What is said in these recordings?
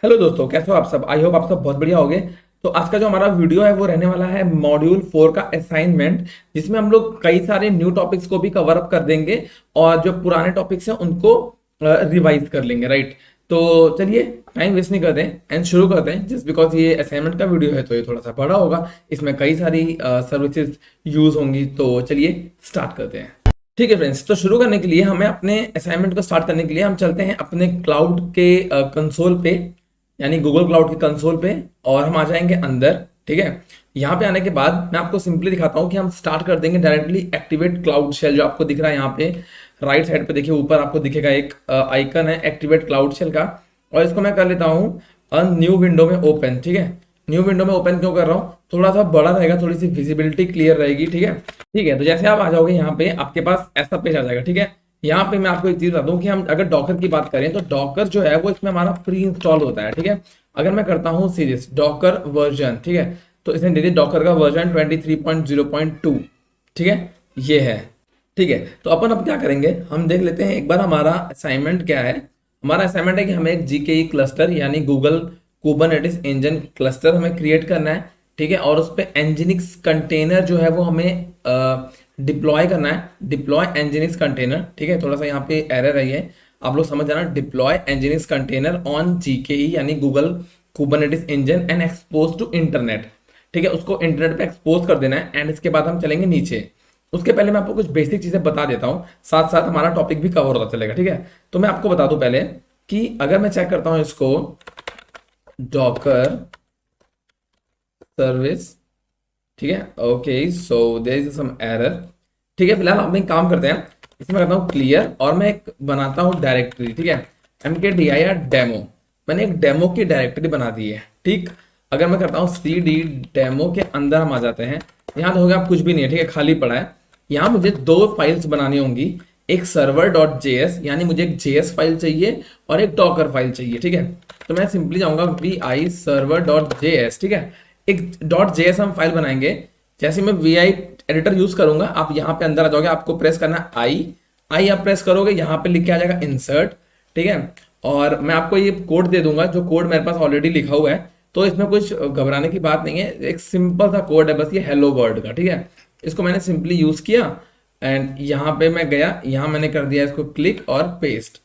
Hello दोस्तों, कैसे हो आप सब। आई होप आप सब बहुत बढ़िया होगे। तो आज का जो हमारा वीडियो है वो रहने वाला है मॉड्यूल 4 का असाइनमेंट, जिसमें हम लोग कई सारे न्यू टॉपिक्स को भी कवर अप कर देंगे और जो पुराने टॉपिक्स हैं उनको रिवाइज कर लेंगे, राइट। तो चलिए टाइम वेस्ट नहीं करते हैं एंड शुरू करते हैं। जस्ट बिकॉज ये असाइनमेंट का वीडियो है तो ये थोड़ा सा बड़ा होगा, इसमें कई सारी सर्विसेज यूज होंगी। तो चलिए स्टार्ट करते हैं। ठीक है फ्रेंड्स, तो शुरू करने के लिए हमें अपने असाइनमेंट को स्टार्ट करने के लिए हम चलते हैं अपने क्लाउड के कंसोल पे, यानी गूगल क्लाउड के कंसोल पे, और हम आ जाएंगे अंदर। ठीक है, यहाँ पे आने के बाद मैं आपको सिंपली दिखाता हूँ कि हम स्टार्ट कर देंगे डायरेक्टली एक्टिवेट क्लाउड शेल। जो आपको दिख रहा है यहाँ पे राइट साइड पे, देखिए ऊपर आपको दिखेगा एक आइकन है एक्टिवेट क्लाउड शेल का, और इसको मैं कर लेता हूँ न्यू विंडो में ओपन। ठीक है, न्यू विंडो में ओपन क्यों कर रहा हूँ, थोड़ा सा बड़ा रहेगा, थोड़ी सी विजिबिलिटी क्लियर रहेगी। ठीक है, ठीक है। तो जैसे आप आ जाओगे यहाँ पे आपके पास ऐसा पेज आ जाएगा। ठीक है, यहाँ पे मैं आपको एक चीज बता दूं कि हम अगर डॉकर की बात करें तो डॉकर जो है वो इसमें हमारा प्री इंस्टॉल होता है। ठीक है, अगर मैं करता हूँ सीरीज डॉकर वर्जन, ठीक है, तो इसने दे दी डॉकर का वर्जन 23.0.2। ठीक है, ये है। ठीक है, तो अपन अब क्या करेंगे, हम देख लेते हैं एक बार हमारा असाइनमेंट क्या है। हमारा असाइनमेंट है कि हमें एक जीकेई क्लस्टर यानी गूगल कुबरनेटिस इंजन क्लस्टर हमें क्रिएट करना है। ठीक है, और उस पे एनजिनिक्स कंटेनर जो है वो हमें डिप्लॉय करना है, डिप्लॉय एनजिनिक्स कंटेनर। ठीक है, थोड़ा सा यहाँ पे एरर है, ये आप लोग समझ जाना। Deploy nginx container on GKE यानी Google Kubernetes engine and expose to internet. ठीक है, उसको इंटरनेट पे एक्सपोज कर देना है एंड इसके बाद हम चलेंगे नीचे। उसके पहले मैं आपको कुछ बेसिक चीजें बता देता हूँ, साथ साथ हमारा टॉपिक भी कवर होता चलेगा। ठीक है, तो मैं आपको बता दूं पहले कि अगर मैं चेक करता हूँ इसको डॉकर सर्विस, ठीक है, okay, so there is some error. ठीक है, फिलहाल हम एक काम करते हैं, इसमें करता हूँ क्लियर और मैं एक बनाता हूँ डायरेक्टरी। ठीक है, mkdir डेमो, मैंने एक डेमो की डायरेक्टरी बना दी है। ठीक, अगर मैं करता हूँ cd डेमो के अंदर हम आ जाते हैं, यहाँ देखोगे आप कुछ भी नहीं है। ठीक है, खाली पड़ा है। यहाँ मुझे दो फाइल्स बनानी होंगी, एक सर्वर डॉट जेएस यानी मुझे एक जेएस फाइल चाहिए और एक डॉकर फाइल चाहिए। ठीक है, तो मैं सिंपली जाऊंगा V I server dot JS. ठीक है, एक डॉट जेएस हम फाइल बनाएंगे। जैसे मैं वी आई एडिटर यूज करूंगा, आप यहाँ पे अंदर आ जाओगे, आपको प्रेस करना है आई। आई आप प्रेस करोगे, यहाँ पे लिख के आ जाएगा इंसर्ट। ठीक है, और मैं आपको ये कोड दे दूंगा, जो कोड मेरे पास ऑलरेडी लिखा हुआ है, तो इसमें कुछ घबराने की बात नहीं है, एक सिंपल सा कोड है बस, ये हेलो वर्ल्ड का। ठीक है, इसको मैंने सिंपली यूज किया एंड यहाँ पे मैं गया, यहाँ मैंने कर दिया इसको क्लिक और पेस्ट।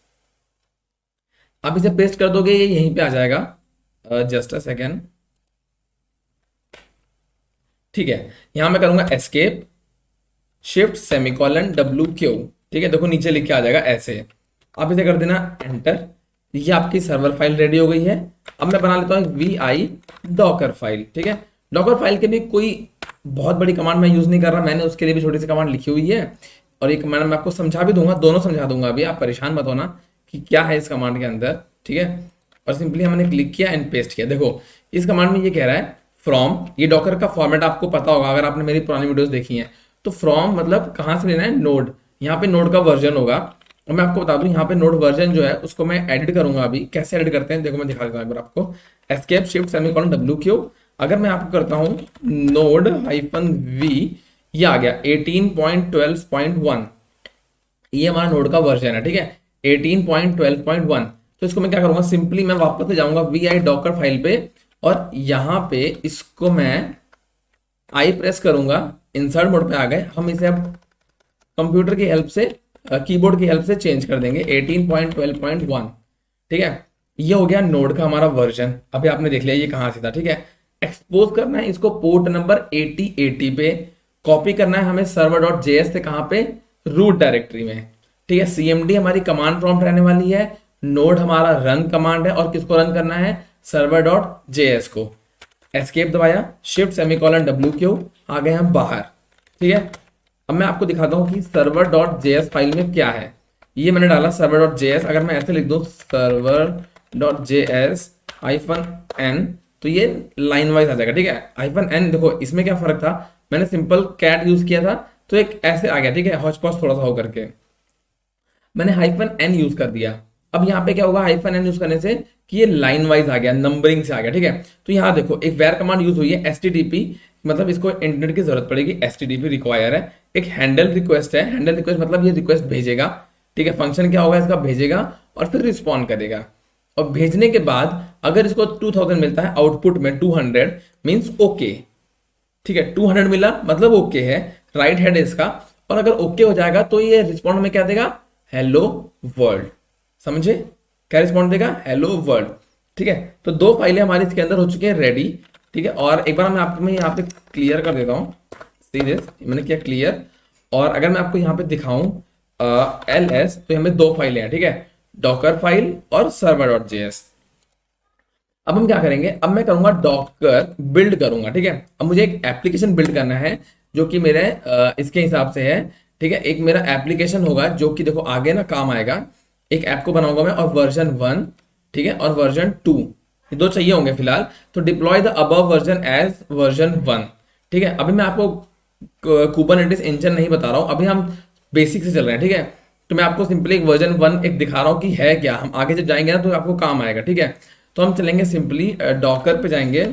आप इसे पेस्ट कर दोगे ये यहीं पे आ जाएगा, जस्ट अ सेकेंड। ठीक है, यहां मैं करूंगा escape shift semicolon W Q. ठीक है, देखो नीचे लिख के आ जाएगा ऐसे, आप इसे कर देना एंटर। ये आपकी सर्वर फाइल रेडी हो गई है। अब मैं बना लेता हूँ वी आई डॉकर फाइल। ठीक है, डॉकर फाइल के भी कोई बहुत बड़ी कमांड मैं यूज नहीं कर रहा, मैंने उसके लिए भी छोटी सी कमांड लिखी हुई है, और एक कमांड मैं आपको समझा भी दूंगा, दोनों समझा दूंगा अभी, आप परेशान मत होना कि क्या है इस कमांड के अंदर। ठीक है, और सिंपली हमने क्लिक किया एंड पेस्ट किया। देखो इस कमांड में ये कह रहा है फ्रॉम, ये डॉकर का फॉर्मेट आपको पता होगा अगर आपने मेरी पुरानी वीडियोस देखी हैं। तो फ्रॉम मतलब कहाँ से लेना है, नोड, यहाँ पे नोड का वर्जन होगा। और मैं आपको बता दूं यहाँ पे नोड वर्जन जो है उसको मैं एडिट करूंगा। अभी कैसे एडिट करते हैं देखो, मैं दिखा देता हूँ एक बार आपको। Escape shift semicolon W Q, अगर मैं आपको करता हूँ नोड हाइफन वी, ये आ गया 18.12.1, ये हमारा नोड का वर्जन है। ठीक है, 18.12.1। तो इसको मैं क्या करूंगा, सिंपली मैं वापस से जाऊंगा वी आई डॉकर फाइल पे, और यहाँ पे इसको मैं आई प्रेस करूंगा, इंसर्ट मोड पे आ गए हम। इसे अब कंप्यूटर की हेल्प से, कीबोर्ड की हेल्प से चेंज कर देंगे 18.12.1। ठीक है, ये हो गया नोड का हमारा वर्जन। अभी आपने देख लिया ये कहाँ से था। ठीक है, एक्सपोज करना है इसको पोर्ट नंबर 8080 पे, कॉपी करना है हमें सर्वर डॉट जेएस से, कहाँ पे, रूट डायरेक्टरी में। ठीक है, सीएमडी हमारी कमांड प्रॉम्प्ट रहने वाली है, नोड हमारा रन कमांड है, और किसको रन करना है, सर्वर डॉट जेएस को। एस्केप दबाया, शिफ्ट सेमीकोलन डब्ल्यू क्यू, आ गए हम बाहर। ठीक है, अब मैं आपको दिखाता हूँ कि सर्वर डॉट जेएस फाइल में क्या है। ये मैंने डाला सर्वर डॉट जेएस, अगर मैं ऐसे लिख दूँ server dot JS hyphen N, तो ये लाइन वाइज आ जाएगा। ठीक है, हाइफन एन, देखो इसमें क्या फर्क था, मैंने सिंपल कैट यूज किया था तो एक ऐसे आ गया। ठीक है, हॉच पॉच थोड़ा सा होकर के मैंने हाइफन एन यूज कर दिया। अब यहाँ पे क्या होगा हाइफन एन यूज करने से कि ये लाइन वाइज आ गया, नंबरिंग से आ गया। ठीक है, तो यहाँ देखो एक वेयर कमांड यूज हुई है, एसटीडीपी, मतलब इसको इंटरनेट की जरूरत पड़ेगी, एसटीडीपी रिक्वायर है। एक हैंडल रिक्वेस्ट है, हैंडल रिक्वेस्ट मतलब ये रिक्वेस्ट भेजेगा। ठीक है, फंक्शन क्या होगा इसका, भेजेगा और फिर रिस्पॉन्ड करेगा। और भेजने के बाद अगर इसको 2000 मिलता है आउटपुट में 200 मीन्स ओके, ठीक है 200 मिला मतलब ओके है, राइट हेड है इसका। और अगर ओके हो जाएगा तो ये रिस्पॉन्ड में क्या देगा, हेलो वर्ल्ड, समझे, क्या रिस्पॉन्ड देगा, हेलो वर्ल्ड। ठीक है, तो दो फाइलें हमारी इसके अंदर हो चुकी है रेडी। ठीक है, और एक बार मैं आपको यहाँ पे क्लियर कर देता हूँ, सीरियस मैंने किया क्लियर। और अगर मैं आपको यहाँ पे दिखाऊं ls, तो हमें दो फाइलें हैं, ठीक है, डॉकर फाइल और server.js। अब हम क्या करेंगे, अब मैं करूंगा डॉकर बिल्ड करूंगा, ठीक है। अब मुझे एक एप्लीकेशन बिल्ड करना है जो कि मेरे इसके हिसाब से है, ठीक है। एक मेरा एप्लीकेशन होगा जो कि देखो आगे ना काम आएगा, एक ऐप को बनाऊंगा मैं, और वर्जन 1, ठीक है, और वर्जन 2, ये दो चाहिए होंगे फिलहाल। तो deploy the above version as version 1, ठीक है। अभी मैं आपको कुबरनेटिस इंजन नहीं बता रहा हूं, अभी हम बेसिक से चल रहे हैं, ठीक है। तो मैं आपको सिंपली एक वर्जन 1 एक दिखा रहा हूं कि है क्या, हम आगे जब जाएंगे ना तो आपको काम आएगा, ठीक है। तो हम चलेंगे सिंपली डॉकर पे जाएंगे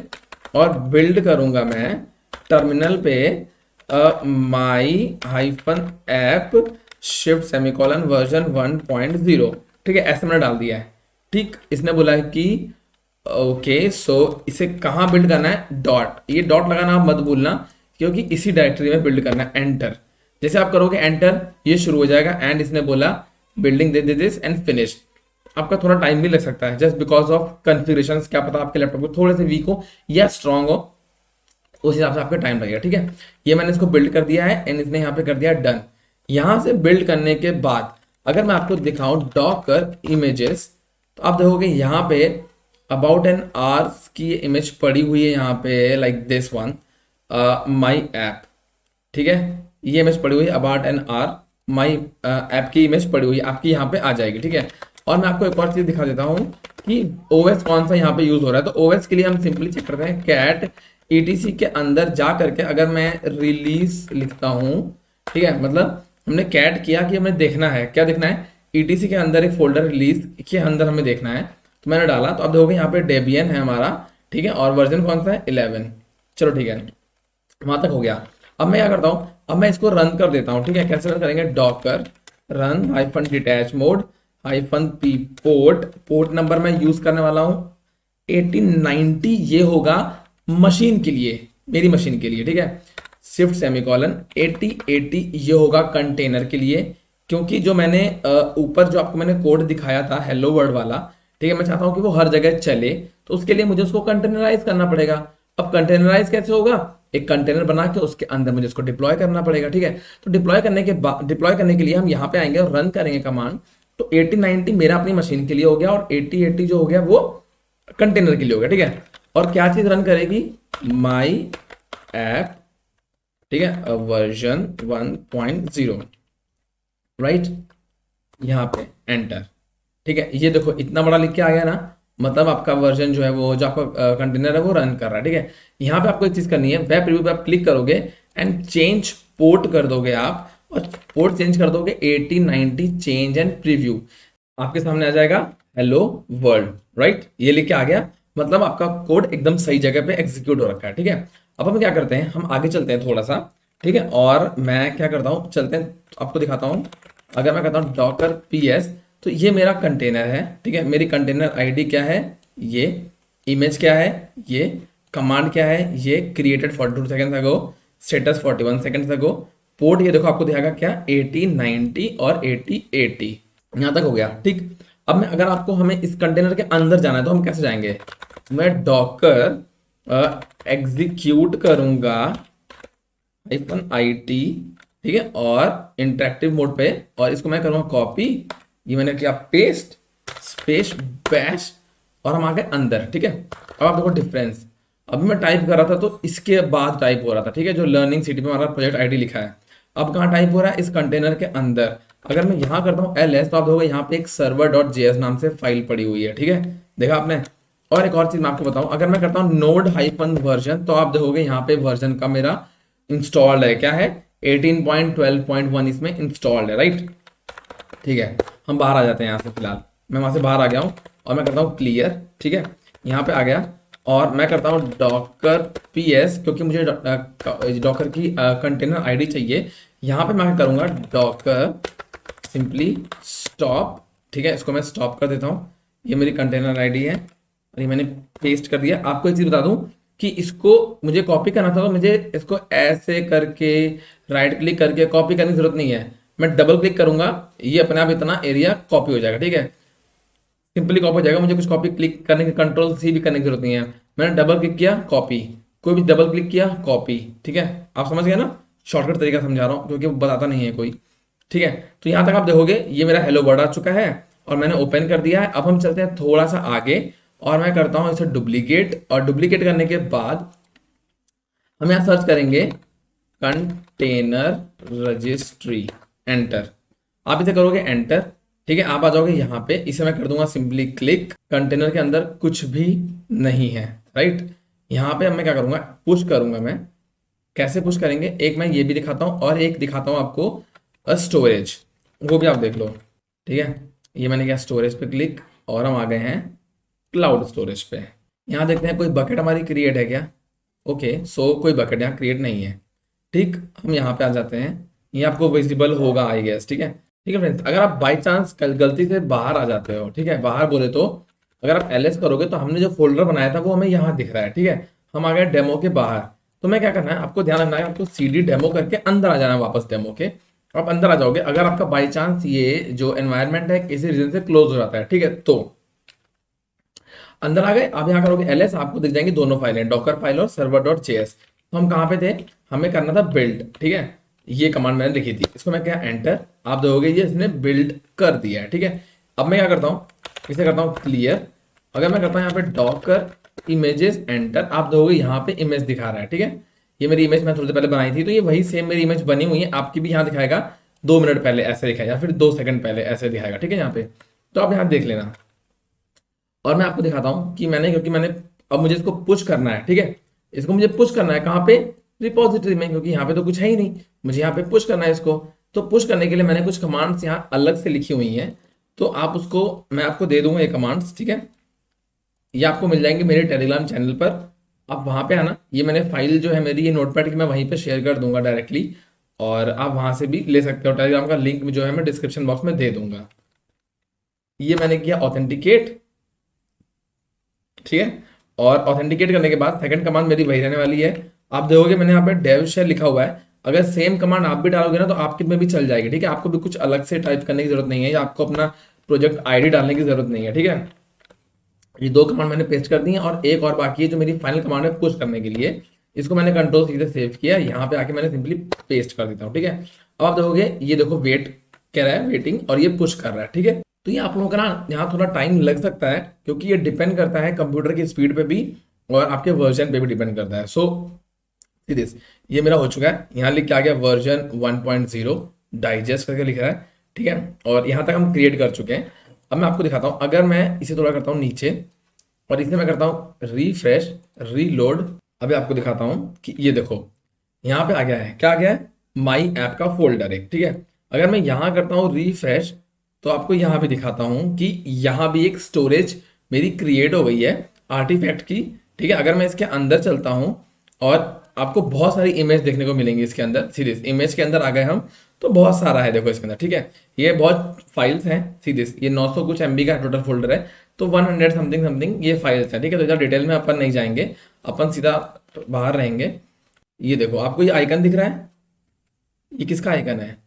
और बिल्ड करूंगा मैं टर्मिनल पे my hyphen app shift semicolon version 1.0, ठीक है, ऐसे मैंने डाल दिया है। ठीक, इसने बोला है कि ओके सो इसे कहाँ बिल्ड करना है, डॉट, ये डॉट लगाना आप मत भूलना क्योंकि इसी डायरेक्टरी में बिल्ड करना है। एंटर जैसे आप करोगे एंटर ये शुरू हो जाएगा, एंड इसने बोला building they this and finish. आपका थोड़ा टाइम भी लग सकता है जस्ट बिकॉज ऑफ कॉन्फ़िगरेशंस, क्या पता आपके लैपटॉप को थोड़े से वीक हो या स्ट्रांग हो, उस हिसाब से आपका टाइम लगेगा, ठीक है। ये मैंने इसको बिल्ड कर दिया है एंड इसने यहाँ पे कर दिया डन। यहाँ से बिल्ड करने के बाद अगर मैं आपको दिखाऊं डॉकर इमेजेस, तो आप देखोगे यहाँ पे अबाउट एन आवर्स की इमेज पड़ी हुई है यहाँ पे, like this one my app, ठीक है, ये इमेज पड़ी हुई है about an hour, my app की इमेज पड़ी हुई है आपकी यहाँ पे आ जाएगी, ठीक है। और मैं आपको एक और चीज दिखा देता हूँ कि ओएस कौन सा यहाँ पे यूज हो रहा है। तो ओएस के लिए हम सिंपली चेक करते हैं कैट ईटीसी के अंदर जा करके, अगर मैं रिलीज लिखता हूँ, ठीक है, मतलब हमने कैट किया कि हमें देखना है, क्या देखना है, ईटीसी के अंदर एक फोल्डर रिलीज के अंदर हमें देखना है। तो मैंने डाला, तो अब देखोगे यहाँ पे डेबियन है हमारा, ठीक है, और वर्जन कौन सा है 11। चलो ठीक है, वहां तक हो गया। अब मैं क्या करता हूँ, अब मैं इसको रन कर देता हूँ, ठीक है। कैसे रन करेंगे, Docker run hyphen detach mode hyphen P port, port number मैं यूज करने वाला हूँ 1890, ये होगा मशीन के लिए, मेरी मशीन के लिए, ठीक है। शिफ्ट सेमीकोलन 8080 ये होगा कंटेनर के लिए, क्योंकि जो मैंने ऊपर जो आपको मैंने कोड दिखाया था हेलो वर्ल्ड वाला, ठीक है, मैं चाहता हूं कि वो हर जगह चले, तो उसके लिए मुझे उसको कंटेनराइज करना पड़ेगा। अब कंटेनराइज कैसे होगा, एक कंटेनर बना के उसके अंदर मुझे उसको डिप्लॉय करना पड़ेगा, ठीक है। तो डिप्लॉय करने के बाद, डिप्लॉय करने के लिए हम यहाँ पे आएंगे और रन करेंगे कमांड। तो 8090 मेरा अपनी मशीन के लिए हो गया और 8080 जो हो गया वो कंटेनर के लिए हो गया, ठीक है। और क्या चीज रन करेगी, माई ऐप, ठीक है, वर्जन 1.0, राइट, यहाँ पे एंटर, ठीक है। ये देखो इतना बड़ा लिख के आ गया ना, मतलब आपका वर्जन जो है वो जो आपका कंटेनर है वो रन कर रहा है, ठीक है। यहाँ पे आपको एक चीज करनी है, वेब प्रीव्यू पे आप क्लिक करोगे एंड चेंज पोर्ट कर दोगे आप, और पोर्ट चेंज कर दोगे 8090 चेंज एंड प्रीव्यू, आपके सामने आ जाएगा हेलो वर्ल्ड, राइट, ये लिख के आ गया, मतलब आपका कोड एकदम सही जगह पे एग्जीक्यूट हो रखा है, ठीक है। अब हम क्या करते हैं, हम आगे चलते हैं थोड़ा सा, ठीक है। और मैं क्या करता हूँ, चलते हैं आपको दिखाता हूँ। अगर मैं कहता हूँ डॉकर पीएस, तो ये मेरा कंटेनर है, ठीक है। मेरी कंटेनर आईडी क्या है, ये इमेज क्या है, ये कमांड क्या है, ये क्रिएटेड 42 सेकंड्स अगो, स्टेटस 41 सेकंड्स अगो, पोर्ट ये देखो आपको दिखाएगा क्या 8090 और 8080, यहां तक हो गया, ठीक। अब मैं अगर आपको हमें इस कंटेनर के अंदर जाना है तो हम कैसे जाएंगे, मैं डॉकर एग्जीक्यूट करूंगा -it, ठीक है, और इंटरेक्टिव मोड पे, और इसको मैं करूंगा कॉपी, ये मैंने किया पेस्ट, स्पेस बैश, और हम आ गए अंदर, ठीक है। अब आप देखो डिफरेंस, अभी मैं टाइप कर रहा था तो इसके बाद टाइप हो रहा था, ठीक है, जो लर्निंग सिटी पे हमारा प्रोजेक्ट आईडी लिखा है, अब कहाँ टाइप हो रहा है, इस कंटेनर के अंदर। अगर मैं यहाँ करता हूँ ls, तो आप देखोगे यहाँ पे एक server.js नाम से फाइल पड़ी हुई है, ठीक है, देखा आपने। और एक और चीज मैं आपको बताऊं, अगर मैं करता हूँ नोड हाइफन वर्जन, तो आप देखोगे यहाँ पे वर्जन का मेरा इंस्टॉल्ड है, क्या है 18.12.1 इसमें इंस्टॉल्ड है, राइट, ठीक है। हम बाहर आ जाते हैं यहाँ से, फिलहाल मैं वहां से बाहर आ गया हूँ और मैं करता हूँ क्लियर, ठीक है, यहाँ पे आ गया, और मैं करता हूँ डॉकर पीएस, क्योंकि मुझे डॉकर की कंटेनर आईडी चाहिए। यहाँ पे मैं करूँगा डॉकर सिंपली स्टॉप, ठीक है, इसको मैं स्टॉप कर देता हूँ। ये मेरी कंटेनर आईडी है और ये मैंने पेस्ट कर दिया। आपको एक चीज बता दूं कि इसको मुझे कॉपी करना था तो मुझे इसको ऐसे करके राइट क्लिक करके कॉपी करने की जरूरत नहीं है। मैं डबल क्लिक करूंगा, ये अपने आप इतना एरिया कॉपी हो जाएगा। ठीक है, सिंपली कॉपी हो जाएगा, मुझे कुछ कॉपी क्लिक करने की कंट्रोल सी भी करने की जरूरत नहीं है। मैंने डबल क्लिक किया कॉपी, कोई भी डबल क्लिक किया कॉपी। ठीक है, आप समझ गए ना, शॉर्टकट तरीका समझा रहा हूँ क्योंकि वो बताता नहीं है कोई। ठीक है, तो यहाँ तक आप देखोगे ये मेरा हेलो वर्ड आ चुका है और मैंने ओपन कर दिया है। अब हम चलते हैं थोड़ा सा आगे और मैं करता हूँ इसे डुप्लीकेट, और डुप्लीकेट करने के बाद हम यहाँ सर्च करेंगे कंटेनर रजिस्ट्री, एंटर। आप इसे करोगे एंटर, ठीक है, आप आ जाओगे यहाँ पे। इसे मैं कर दूंगा सिंपली क्लिक। कंटेनर के अंदर कुछ भी नहीं है, राइट। यहाँ पे अब मैं क्या करूंगा, पुश करूंगा। मैं कैसे पुश करेंगे, एक मैं ये भी दिखाता हूँ और एक दिखाता हूँ आपको स्टोरेज, वो भी आप देख लो। ठीक है, ये मैंने किया स्टोरेज पे क्लिक और हम आ गए हैं क्लाउड स्टोरेज पे। यहाँ देखते हैं कोई बकेट हमारी क्रिएट है क्या। ओके, सो कोई बकेट यहाँ क्रिएट नहीं है। ठीक, हम यहाँ पे आ जाते हैं, ये आपको विजिबल होगा आई गेस। ठीक है, ठीक है फ्रेंड्स, अगर आप बाई चांस गलती से बाहर आ जाते हो, ठीक है, बाहर बोले तो अगर आप एलएस करोगे तो हमने जो फोल्डर बनाया था वो हमें यहाँ दिख रहा है। ठीक है, हम आ गए डेमो के बाहर। तो मैं क्या करना है, आपको ध्यान रखना है, आपको सीडी डेमो करके अंदर आ जाना है वापस डेमो के। आप अंदर आ जाओगे, अगर आपका बाई चांस ये जो एनवायरनमेंट है किसी रीजन से क्लोज हो जाता है, ठीक है, तो अंदर आ गए। आप यहाँ करोगे एलएस, आपको दिख जाएंगी दोनों फाइलें, डॉकर फाइल और सर्वर डॉट जेएस। तो हम कहाँ पे थे, हमें करना था बिल्ड। ठीक है, ये कमांड मैंने लिखी थी, इसको मैं क्या एंटर, आप देखोगे ये इसने बिल्ड कर दिया है। ठीक है, अब मैं क्या करता हूँ, इसे करता हूँ क्लियर। अगर मैं करता हूँ यहाँ पे डॉकर इमेजेस एंटर, आप देखोगे यहाँ पे इमेज दिखा रहा है। ठीक है, ये मेरी इमेज मैं थोड़ी देर पहले बनाई थी, तो ये वही सेम मेरी इमेज बनी हुई है। आपकी भी यहाँ दिखाएगा 2 मिनट पहले ऐसे दिखाएगा या फिर 2 सेकंड पहले ऐसे दिखाएगा। ठीक है, यहाँ पे तो आप यहाँ देख लेना। और मैं आपको दिखाता हूं कि मैंने, क्योंकि मैंने अब मुझे इसको पुश करना है। ठीक है, इसको मुझे पुश करना है कहाँ पे, रिपोजिटरी में, क्योंकि यहाँ पे तो कुछ है ही नहीं, मुझे यहाँ पे पुश करना है इसको। तो पुश करने के लिए मैंने कुछ कमांड्स यहाँ अलग से लिखी हुई हैं, तो आप उसको, मैं आपको दे दूंगा ये कमांड्स। ठीक है, ये आपको मिल जाएंगे मेरे टेलीग्राम चैनल पर, आप वहां पे आना। ये मैंने फाइल जो है मेरी, ये नोटपैड की, मैं वहीं पे शेयर कर दूंगा डायरेक्टली, और आप वहां से भी ले सकते हो। टेलीग्राम का लिंक जो है मैं डिस्क्रिप्शन बॉक्स में दे दूंगा। ये मैंने किया ऑथेंटिकेट। ठीक है, और ऑथेंटिकेट करने के बाद सेकंड कमांड मेरी वही रहने वाली है। आप देखोगे मैंने यहाँ पे डेव शेयर लिखा हुआ है, अगर सेम कमांड आप भी डालोगे ना तो आपके में भी चल जाएगी। ठीक है, आपको भी कुछ अलग से टाइप करने की जरूरत नहीं है, या आपको अपना प्रोजेक्ट आईडी डालने की जरूरत नहीं है। ठीक है, ये 2 कमांड मैंने पेस्ट कर दी है और एक और बाकी है जो मेरी फाइनल कमांड है पुश करने के लिए। इसको मैंने कंट्रोल सी से सेव किया, यहाँ पे आके मैंने सिंपली पेस्ट कर देता हूँ। ठीक है, अब आप देखोगे ये देखो वेट कह रहा है, वेटिंग, और ये पुश कर रहा है। ठीक है, तो ये आप लोगों का ना यहाँ थोड़ा टाइम लग सकता है, क्योंकि ये डिपेंड करता है कंप्यूटर की स्पीड पे भी और आपके वर्जन पे भी डिपेंड करता है। सो दिस, ये मेरा हो चुका है, यहाँ लिख के आ गया वर्जन 1.0 डाइजेस्ट करके लिख रहा है। ठीक है, और यहाँ तक हम क्रिएट कर चुके हैं। अब मैं आपको दिखाता हूँ, अगर मैं इसे थोड़ा करता हूँ नीचे और इसे मैं करता हूँ रिफ्रेश रीलोड, अभी आपको दिखाता हूँ कि ये देखो यहाँ पे आ गया है, क्या आ गया है, माई ऐप का फोल्डर एक। ठीक है, अगर मैं यहाँ करता हूँ रिफ्रेश, तो आपको यहाँ भी दिखाता हूँ कि यहाँ भी एक स्टोरेज मेरी क्रिएट हो गई है आर्टिफैक्ट की। ठीक है, अगर मैं इसके अंदर चलता हूँ और आपको बहुत सारी इमेज देखने को मिलेंगी इसके अंदर, सीरीज इमेज के अंदर आ गए हम, तो बहुत सारा है देखो इसके अंदर। ठीक है, ये बहुत फाइल्स हैं सीरीज, ये 900 कुछ MB का टोटल फोल्डर है, तो 100 समथिंग समथिंग ये फाइल्स हैं। ठीक है, तो इधर डिटेल में अपन नहीं जाएंगे, अपन सीधा बाहर रहेंगे। ये देखो आपको ये आइकन दिख रहा है, ये किसका आइकन है,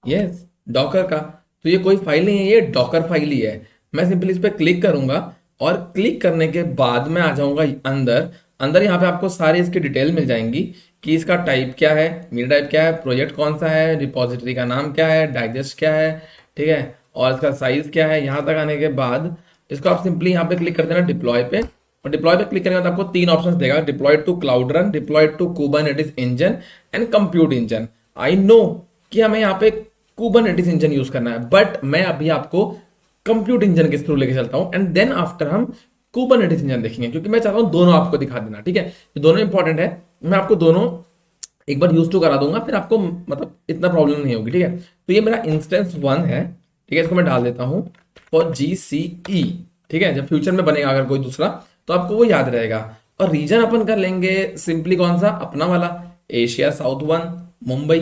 यस डॉकर का। तो ये कोई फाइल नहीं है, ये डॉकर फाइल ही है। मैं सिंपली इस पर क्लिक करूंगा और क्लिक करने के बाद मैं आ जाऊंगा अंदर। अंदर यहाँ पे आपको सारी इसकी डिटेल मिल जाएंगी कि इसका टाइप क्या है, मीडिया टाइप क्या है, प्रोजेक्ट कौन सा है, रिपोजिटरी का नाम क्या है, डाइजेस्ट क्या है। ठीक है, और इसका साइज क्या है। यहाँ तक आने के बाद इसको आप सिंपली यहाँ पे क्लिक कर देना डिप्लॉय पे, और डिप्लॉय पे क्लिक करने के बाद आपको 3 ऑप्शंस देगा, deploy to cloud run, deploy to Kubernetes engine and compute engine. I know कि हमें यहाँ पे कुबरनेटिस इंजन यूज करना है, बट मैं अभी आपको कंप्यूट इंजन के थ्रू लेके चलता हूँ, एंड देन आफ्टर हम कुबरनेटिस इंजन देखेंगे, क्योंकि मैं चाहता हूँ दोनों आपको दिखा देना। ठीक है, ये दोनों इंपॉर्टेंट है, मैं आपको दोनों एक बार यूज टू करा दूंगा, फिर आपको मतलब इतना प्रॉब्लम नहीं होगी। ठीक है, तो ये मेरा इंस्टेंस 1 है। ठीक है, इसको मैं डाल देता हूँ फॉर GCE। ठीक है, जब फ्यूचर में बनेगा अगर कोई दूसरा तो आपको वो याद रहेगा। और रीजन अपन कर लेंगे सिंपली कौन सा, अपना वाला एशिया साउथ 1 मुंबई।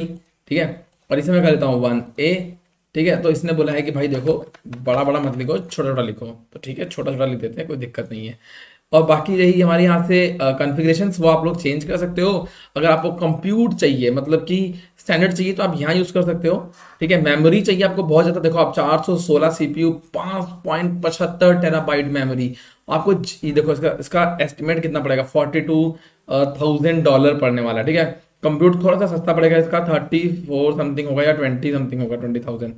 ठीक है, और इसे मैं कर लेता हूँ 1A, ठीक है, तो इसने बोला है कि भाई देखो बड़ा बड़ा मत लिखो, छोटा छोटा लिखो, तो ठीक है छोटा छोटा लिख देते हैं, कोई दिक्कत नहीं है। और बाकी रही हमारे यहाँ से कॉन्फ़िगरेशंस, वो आप लोग चेंज कर सकते हो। अगर आपको कंप्यूट चाहिए, मतलब कि स्टैंडर्ड चाहिए, तो आप यहाँ यूज़ कर सकते हो। ठीक है, मेमोरी चाहिए आपको बहुत ज़्यादा, देखो आप 416 सीपीयू, 5.75 टेराबाइट मेमोरी आपको ये देखो इसका इसका एस्टिमेट कितना पड़ेगा, $42,000 पड़ने वाला है। ठीक है, कंप्यूटर थोड़ा सा सस्ता पड़ेगा, इसका 34 समथिंग होगा या 20 समथिंग होगा, 20,000।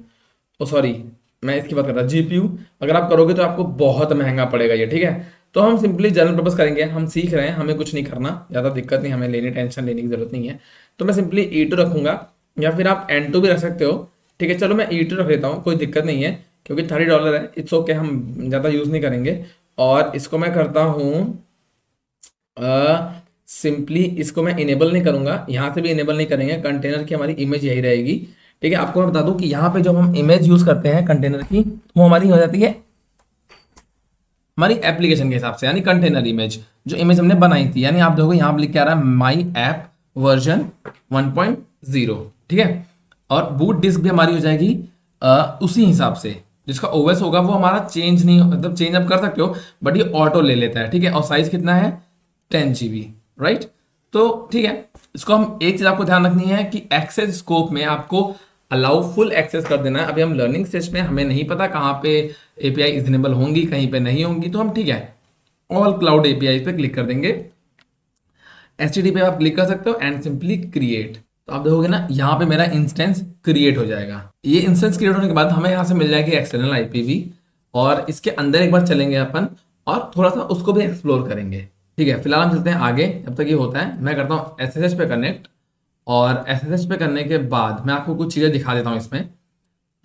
ओ सॉरी, मैं इसकी बात कर रहा, जीपीयू अगर आप करोगे तो आपको बहुत महंगा पड़ेगा ये। ठीक है, तो हम सिंपली जनरल पर्पस करेंगे, हम सीख रहे हैं, हमें कुछ नहीं करना, ज़्यादा दिक्कत नहीं, हमें लेने टेंशन लेने की जरूरत नहीं है। तो मैं सिंपली E2 रखूंगा, या फिर आप N2 भी रख सकते हो। ठीक है, चलो मैं E2 रख लेता हूँ, कोई दिक्कत नहीं है, क्योंकि $30 है, इट्स ओके, हम ज़्यादा यूज़ नहीं करेंगे। और इसको मैं करता हूँ सिंपली, इसको मैं इनेबल नहीं करूंगा, यहाँ से भी इनेबल नहीं करेंगे, कंटेनर की हमारी इमेज यही रहेगी। ठीक है, आपको मैं बता दूं कि यहाँ पे जब हम इमेज यूज करते हैं कंटेनर की, वो हमारी हो जाती है हमारी एप्लीकेशन के हिसाब से, यानी कंटेनर इमेज, जो इमेज हमने बनाई थी। यानी आप देखोगे यहाँ पे लिख के आ रहा है माई ऐप वर्जन 1.0। ठीक है, और बूट डिस्क भी हमारी हो जाएगी उसी हिसाब से, जिसका ओएस होगा वो हमारा चेंज नहीं, मतलब चेंज आप कर सकते हो, बट ये ऑटो ले लेता है। ठीक है, और साइज कितना है, 10 GB, राइट। तो ठीक है, इसको हम एक चीज आपको ध्यान रखनी है कि एक्सेस स्कोप में आपको अलाउ फुल एक्सेस कर देना है। अभी हम लर्निंग स्टेज में, हमें नहीं पता कहाँ पे एपीआई इनेबल होंगी, कहीं पे नहीं होंगी, तो हम ठीक है ऑल क्लाउड एपीआई पे क्लिक कर देंगे। एचटीटीपी पे आप क्लिक कर सकते हो एंड सिंपली क्रिएट, तो आप देखोगे ना यहाँ पे मेरा इंस्टेंस क्रिएट हो जाएगा। ये इंस्टेंस क्रिएट होने के बाद हमें यहाँ से मिल जाएगी एक्सटर्नल आईपी, और इसके अंदर एक बार चलेंगे अपन और थोड़ा सा उसको भी एक्सप्लोर करेंगे। ठीक है, फिलहाल हम चलते हैं आगे, जब तक ये होता है मैं करता हूँ एसएसएच पे कनेक्ट, और एसएसएच पे करने के बाद मैं आपको कुछ चीज़ें दिखा देता हूँ इसमें।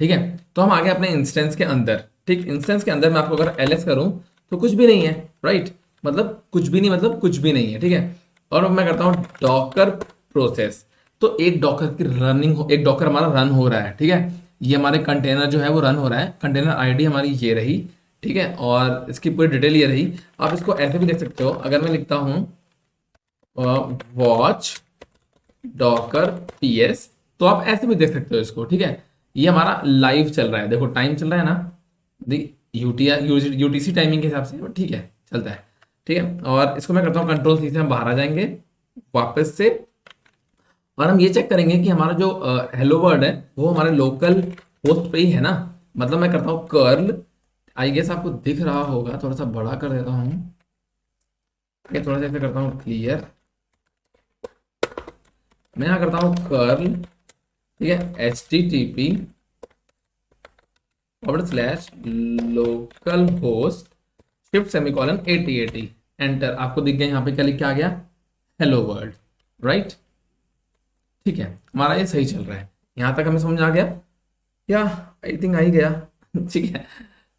ठीक है, तो हम आगे अपने इंस्टेंस के अंदर, ठीक, इंस्टेंस के अंदर मैं आपको अगर एलएस करूँ तो कुछ भी नहीं है, राइट, मतलब कुछ भी नहीं, मतलब कुछ भी नहीं है। ठीक है, और अब मैं करता हूँ डॉकर प्रोसेस, तो एक डॉकर की रनिंग एक डॉकर हमारा रन हो रहा है। ठीक है, ये हमारे कंटेनर जो है वो रन हो रहा है, कंटेनर आईडी हमारी ये रही। ठीक है, और इसकी पूरी डिटेल ये रही। आप इसको ऐसे भी देख सकते हो, अगर मैं लिखता हूँ वॉच डॉकर पीएस, तो आप ऐसे भी देख सकते हो इसको। ठीक है, ये हमारा लाइव चल रहा है, देखो टाइम चल रहा है ना, यूटीसी टाइमिंग के हिसाब से, ठीक है चलता है। ठीक है, और इसको मैं करता हूँ कंट्रोल सी से हम बाहर आ जाएंगे वापस से, और हम ये चेक करेंगे कि हमारा जो हेलो वर्ड है वो हमारे लोकल होस्ट पे ही है ना। मतलब मैं करता हूँ कर्ल, आई गेस आपको दिख रहा होगा, थोड़ा सा बड़ा कर देता हूँ, ठीक है, थोड़ा सा ऐसे करता हूँ क्लियर, मैं यहाँ करता हूँ कर्ल, ठीक है, http local host shift semicolon 8080 enter. आपको दिख गया यहाँ पे क्या लिख के आ गया, हेलो वर्ल्ड, राइट। ठीक है, हमारा ये सही चल रहा है, यहाँ तक हमें समझ आ गया, या आई थिंक आ ही गया। ठीक है,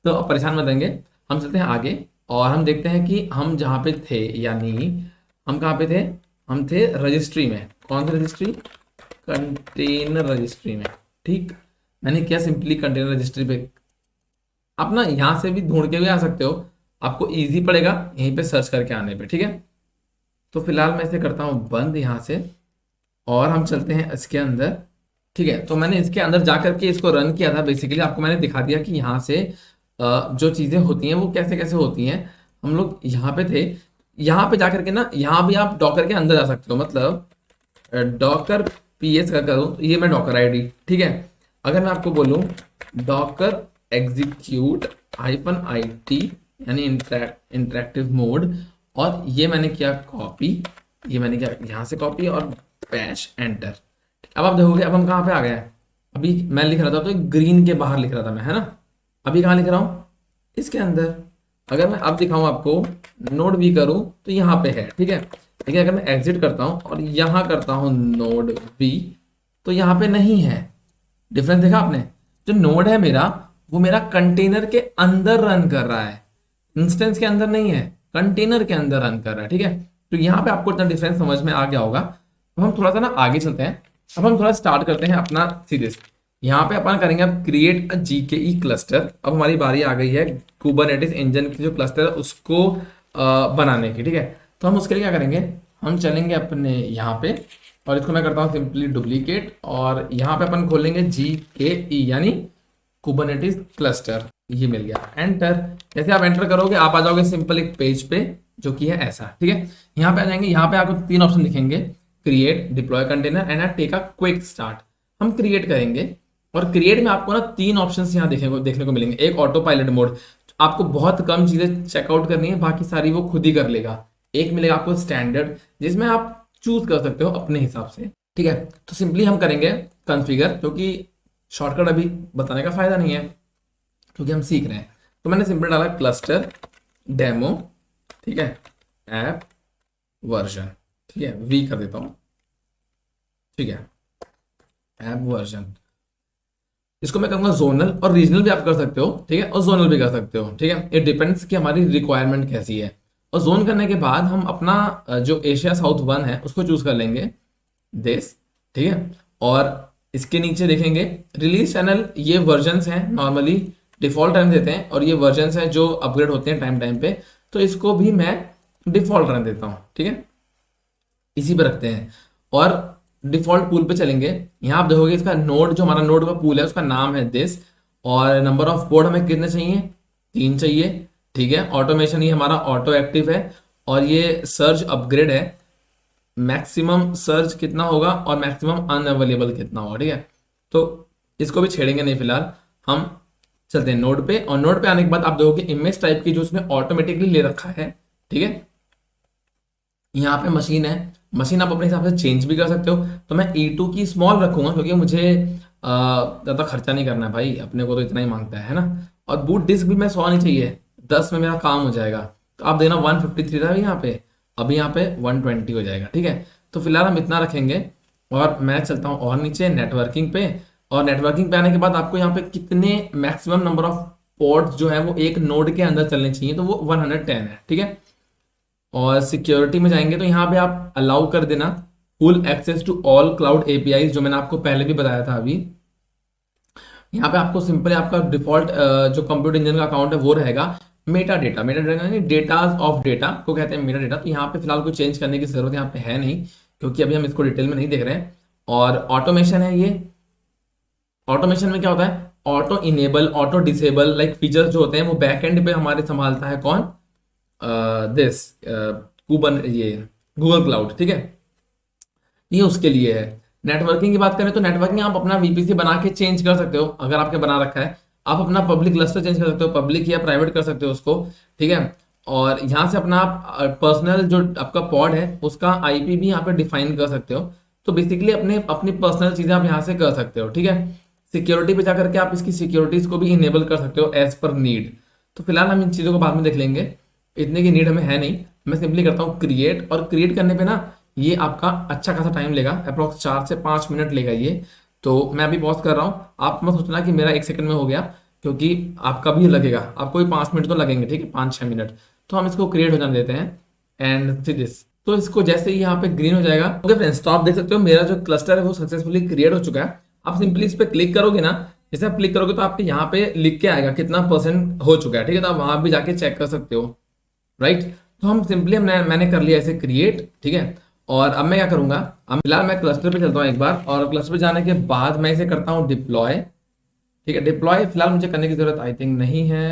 तो अब परेशान मत रहेंगे, हम चलते हैं आगे और हम देखते हैं कि हम जहाँ पे थे, यानी हम कहाँ पे थे, हम थे रजिस्ट्री में। कौन सी रजिस्ट्री, कंटेनर रजिस्ट्री में। ठीक, मैंने क्या सिंपली कंटेनर रजिस्ट्री पे, आप ना यहाँ से भी ढूंढ के भी आ सकते हो, आपको इजी पड़ेगा यहीं पे सर्च करके आने पे। ठीक है, तो फिलहाल मैं इसे करता हूँ बंद यहाँ से, और हम चलते हैं इसके अंदर। ठीक है, तो मैंने इसके अंदर जा करके इसको रन किया था, बेसिकली आपको मैंने दिखा दिया कि यहाँ से जो चीज़ें होती हैं वो कैसे कैसे होती हैं। हम लोग यहाँ पे थे, यहाँ पे जा करके ना, यहाँ भी आप डॉकर के अंदर जा सकते हो, मतलब डॉकर पीएस का करूँ तो ये मैं डॉकर आईडी। ठीक है, अगर मैं आपको बोलूँ डॉकर एग्जीक्यूट -IT, यानी इंटरेक्टिव मोड, और ये मैंने किया कॉपी, ये मैंने किया यहाँ से कॉपी और पैश एंटर। अब आप देखोगे अब हम कहाँ पे आ गए हैं, अभी मैं लिख रहा था तो ग्रीन के बाहर लिख रहा था मैं, है ना, अभी कहाँ लिख रहा हूँ, इसके अंदर। अगर मैं अब दिखाऊँ आपको, नोड वी करूँ तो यहाँ पे है। ठीक है, लेकिन अगर मैं एग्जिट करता हूँ और यहाँ करता हूँ नोड वी, तो यहाँ पे नहीं है। डिफरेंस देखा आपने, जो नोड है मेरा वो मेरा कंटेनर के अंदर रन कर रहा है, इंस्टेंस के अंदर नहीं है, कंटेनर के अंदर रन कर रहा है। ठीक है, तो यहाँ पे आपको इतना डिफरेंस समझ में आ गया होगा। अब हम थोड़ा सा ना आगे चलते हैं, अब हम थोड़ा स्टार्ट करते हैं अपना सीरीज। यहाँ पे अपन करेंगे अब क्रिएट अ GKE क्लस्टर। अब हमारी बारी आ गई है कुबरनेटिस इंजन की जो क्लस्टर है उसको बनाने की। ठीक है, तो हम उसके लिए क्या करेंगे, हम चलेंगे अपने यहाँ पे, और इसको मैं करता हूँ सिंपली डुप्लीकेट, और यहाँ पे अपन खोलेंगे GKE, यानी कुबरनेटिस क्लस्टर, ये मिल गया, एंटर। जैसे आप एंटर करोगे आप आ जाओगे सिंपल एक पेज पे जो कि है ऐसा, ठीक है। यहाँ पे आ जाएंगे, यहाँ पे आपको तीन ऑप्शन दिखेंगे, create, deploy container and take a quick start. हम क्रिएट करेंगे और क्रिएट में आपको ना तीन ऑप्शंस यहाँ देखने को मिलेंगे। एक ऑटो पायलट मोड, आपको बहुत कम चीजें चेकआउट करनी है, बाकी सारी वो खुद ही कर लेगा। एक मिलेगा आपको स्टैंडर्ड, जिसमें आप चूज कर सकते हो अपने हिसाब से, ठीक है। तो सिंपली हम करेंगे कॉन्फ़िगर, क्योंकि शॉर्टकट अभी बताने का फायदा नहीं है क्योंकि हम सीख रहे हैं। तो मैंने सिंपल डाला क्लस्टर डेमो, ठीक है, ऐप वर्जन, ठीक है, वी कर देता हूं, ठीक है, ऐप वर्जन। इसको मैं कहूंगा जोनल, और रीजनल भी आप कर सकते हो, ठीक है, और जोनल भी कर सकते हो, ठीक है। इट डिपेंड्स कि हमारी रिक्वायरमेंट कैसी है। और जोन करने के बाद हम अपना जो एशिया साउथ 1 है उसको चूज कर लेंगे, देश, ठीक है। और इसके नीचे देखेंगे रिलीज चैनल, ये वर्जन्स हैं, नॉर्मली डिफॉल्ट रहने देते हैं, और ये वर्जन्स हैं जो अपग्रेड होते हैं टाइम टाइम पे, तो इसको भी मैं डिफॉल्ट रहने देता हूँ, ठीक है, इसी पे रखते हैं। और डिफॉल्ट पूल पे चलेंगे, यहाँ आप देखोगे इसका नोड, जो हमारा नोड का पूल है उसका नाम है दिस, और नंबर ऑफ पोर्ट हमें कितने चाहिए, 3 चाहिए, ठीक है। ऑटोमेशन ये हमारा ऑटो एक्टिव है, और ये सर्च अपग्रेड है, मैक्सिमम सर्च कितना होगा और मैक्सिमम अनअवेलेबल कितना होगा, ठीक है। तो इसको भी छेड़ेंगे नहीं फिलहाल, हम चलते हैं नोड पे। और नोड पे आने के बाद आप देखोगे इमेज टाइप की जो उसने ऑटोमेटिकली ले रखा है, ठीक है। यहाँ पे मशीन है, मशीन आप अपने हिसाब से चेंज भी कर सकते हो। तो मैं E2 की स्मॉल रखूंगा क्योंकि मुझे ज़्यादा खर्चा नहीं करना है भाई, अपने को तो इतना ही मांगता है ना। और बूट डिस्क भी मैं 100 नहीं चाहिए, 10 में मेरा काम हो जाएगा। तो आप देना 153 था यहाँ पे, अभी यहाँ पे 120 हो जाएगा, ठीक है। तो फिलहाल हम इतना रखेंगे, और मैं चलता हूँ और नीचे नेटवर्किंग पे। और नेटवर्किंग पे आने के बाद आपको यहाँ पे कितने मैक्सिमम नंबर ऑफ पोर्ट्स जो है वो एक नोड के अंदर चलने चाहिए, तो वो 110 है, ठीक है। और सिक्योरिटी में जाएंगे तो यहाँ पे आप अलाउ कर देना full access to all cloud API, जो मैंने आपको पहले भी बताया था। अभी यहाँ पे आपको सिंपली आपका डिफॉल्ट जो कंप्यूटर इंजन का अकाउंट है वो रहेगा। मेटा डेटा, मेटा डेटा यानी डेटाज ऑफ डेटा को कहते हैं मेटा डेटा। तो यहाँ पे फिलहाल कोई चेंज करने की जरूरत यहाँ पे है नहीं, क्योंकि अभी हम इसको डिटेल में नहीं देख रहे हैं। और ऑटोमेशन है ये, ऑटोमेशन में क्या होता है, auto enable, auto disable like features जो होते हैं वो बैक एंड पे हमारे संभालता है कौन, दिस कूबन, ये गूगल क्लाउड, ठीक है, ये उसके लिए है। नेटवर्किंग की बात करें तो नेटवर्किंग आप अपना वीपीसी बना के चेंज कर सकते हो, अगर आपके बना रखा है। आप अपना पब्लिक क्लस्टर चेंज कर सकते हो, पब्लिक या प्राइवेट कर सकते हो उसको, ठीक है। और यहाँ से अपना आप पर्सनल जो आपका पॉड है उसका आईपी भी यहाँ पे डिफाइन कर सकते हो। तो बेसिकली अपने अपनी पर्सनल चीजें आप यहाँ से कर सकते हो, ठीक है। सिक्योरिटी पे जाकर के आप इसकी सिक्योरिटीज को भी इनेबल कर सकते हो एज पर नीड। तो फिलहाल हम इन चीजों को बाद में देख लेंगे, इतने की नीड हमें है नहीं। मैं सिंपली करता हूँ क्रिएट, और क्रिएट करने पे ना ये आपका अच्छा खासा टाइम लेगा, अप्रोक्स 4 से 5 मिनट लेगा ये। तो मैं अभी पॉज कर रहा हूँ, आप मत सोचना कि मेरा 1 सेकंड में हो गया, क्योंकि आपका भी लगेगा, आपको भी 5 मिनट तो लगेंगे, ठीक है, 5-6 मिनट। तो हम इसको क्रिएट हो जाने देते हैं एंड सी दिस। तो इसको जैसे ही यहाँ पे ग्रीन हो जाएगा, ओके फ्रेंड्स, तो आप देख सकते हो मेरा जो क्लस्टर है वो सक्सेसफुली क्रिएट हो चुका है। आप सिंपली इस पर क्लिक करोगे ना, जैसे आप क्लिक करोगे तो आपके यहाँ पे लिख के आएगा कितना % हो चुका है, ठीक है। तो आप वहां भी जाके चेक कर सकते हो, राइट। तो हम सिंपली मैंने कर लिया ऐसे क्रिएट, ठीक है। और अब मैं क्या करूंगा, अब फिलहाल मैं क्लस्टर पे चलता हूँ एक बार, और क्लस्टर पे जाने के बाद मैं इसे करता हूँ डिप्लॉय, ठीक है। डिप्लॉय फिलहाल मुझे करने की जरूरत आई थिंक नहीं है,